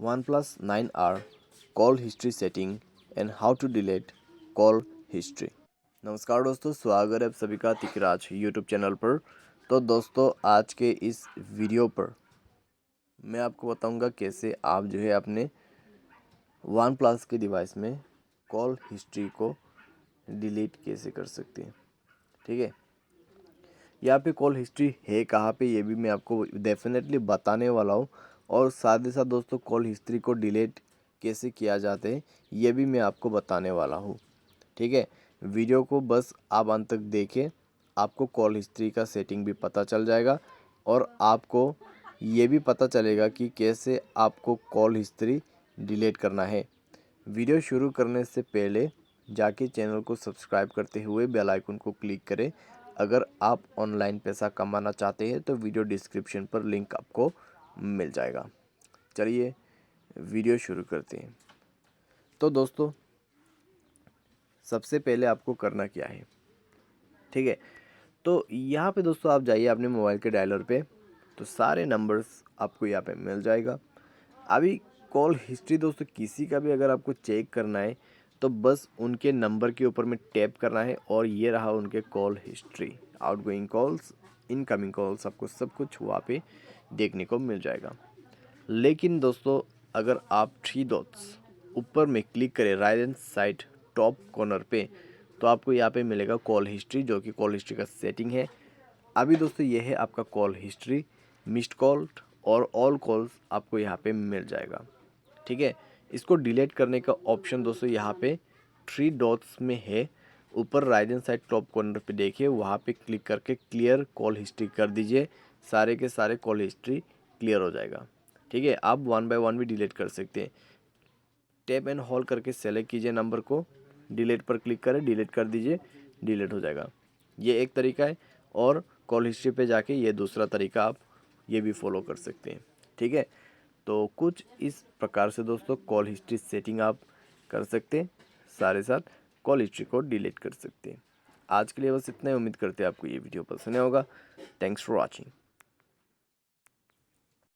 OnePlus 9R call history setting and how to delete call history. नमस्कार दोस्तों, स्वागत है आप सभी का तिकराज यूट्यूब चैनल पर। तो दोस्तों, आज के इस वीडियो पर मैं आपको बताऊंगा कैसे आप जो है अपने OnePlus के डिवाइस में कॉल हिस्ट्री को डिलीट कैसे कर सकते हैं। ठीक है, यहाँ पे कॉल हिस्ट्री है कहाँ पे, ये भी मैं आपको डेफिनेटली बताने वाला हूँ। और साथ ही साथ दोस्तों, कॉल हिस्ट्री को डिलीट कैसे किया जाता है ये भी मैं आपको बताने वाला हूँ। ठीक है, वीडियो को बस आप अंत तक देखें, आपको कॉल हिस्ट्री का सेटिंग भी पता चल जाएगा और आपको ये भी पता चलेगा कि कैसे आपको कॉल हिस्ट्री डिलीट करना है। वीडियो शुरू करने से पहले जाके चैनल को सब्सक्राइब करते हुए बेल आइकन को क्लिक करें। अगर आप ऑनलाइन पैसा कमाना चाहते हैं तो वीडियो डिस्क्रिप्शन पर लिंक आपको मिल जाएगा। चलिए वीडियो शुरू करते हैं। तो दोस्तों, सबसे पहले आपको करना क्या है, ठीक है, तो यहाँ पे दोस्तों आप जाइए अपने मोबाइल के डायलर पे, तो सारे नंबर्स आपको यहाँ पे मिल जाएगा। अभी कॉल हिस्ट्री दोस्तों किसी का भी अगर आपको चेक करना है तो बस उनके नंबर के ऊपर में टैप करना है और ये रहा उनके call history, outgoing calls, incoming calls, आपको सब कुछ वहाँ पे देखने को मिल जाएगा। लेकिन दोस्तों, अगर आप थ्री डॉट्स ऊपर में क्लिक करें right hand side top corner पे, तो आपको यहाँ पे मिलेगा कॉल हिस्ट्री, जो कि कॉल हिस्ट्री का सेटिंग है। अभी दोस्तों ये है आपका कॉल हिस्ट्री, मिस्ड कॉल और ऑल कॉल्स आपको यहाँ पे मिल जाएगा। ठीक है, इसको डिलीट करने का ऑप्शन दोस्तों यहाँ पे थ्री डॉट्स में है, ऊपर right hand side top corner पे देखिए, वहाँ पे क्लिक करके क्लियर कॉल हिस्ट्री कर दीजिए। सारे के सारे कॉल हिस्ट्री क्लियर हो जाएगा। ठीक है, आप वन बाय वन भी डिलीट कर सकते हैं। टैप एंड होल्ड करके सेलेक्ट कीजिए नंबर को, डिलीट पर क्लिक करें, डिलीट कर दीजिए, डिलीट हो जाएगा। ये एक तरीका है, और कॉल हिस्ट्री पे जाके ये दूसरा तरीका आप ये भी फॉलो कर सकते हैं। ठीक है, तो कुछ इस प्रकार से दोस्तों कॉल हिस्ट्री सेटिंग आप कर सकते हैं, सारे साथ कॉल हिस्ट्री को डिलीट कर सकते हैं। आज के लिए बस इतना ही। उम्मीद करते हैं आपको ये वीडियो पसंद आया होगा। Thanks for watching.